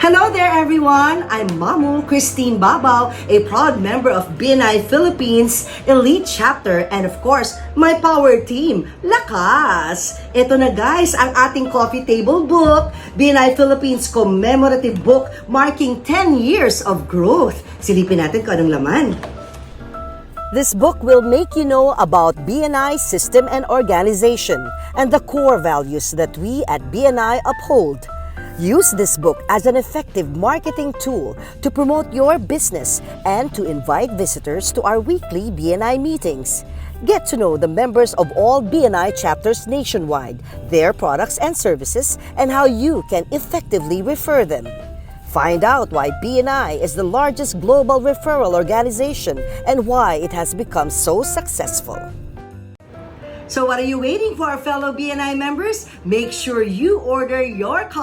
Hello there everyone! I'm Mamu Christine Babaw, a proud member of BNI Philippines Elite Chapter and of course, my power team, Lakas! Ito na guys, ang ating coffee table book, BNI Philippines commemorative book marking 10 years of growth. Silipin natin kung anong laman. This book will make you know about BNI system and organization and the core values that we at BNI uphold. Use this book as an effective marketing tool to promote your business and to invite visitors to our weekly BNI meetings. Get to know the members of all BNI chapters nationwide, their products and services, and how you can effectively refer them. Find out why BNI is the largest global referral organization and why it has become so successful. So what are you waiting for, fellow BNI members? Make sure you order your copy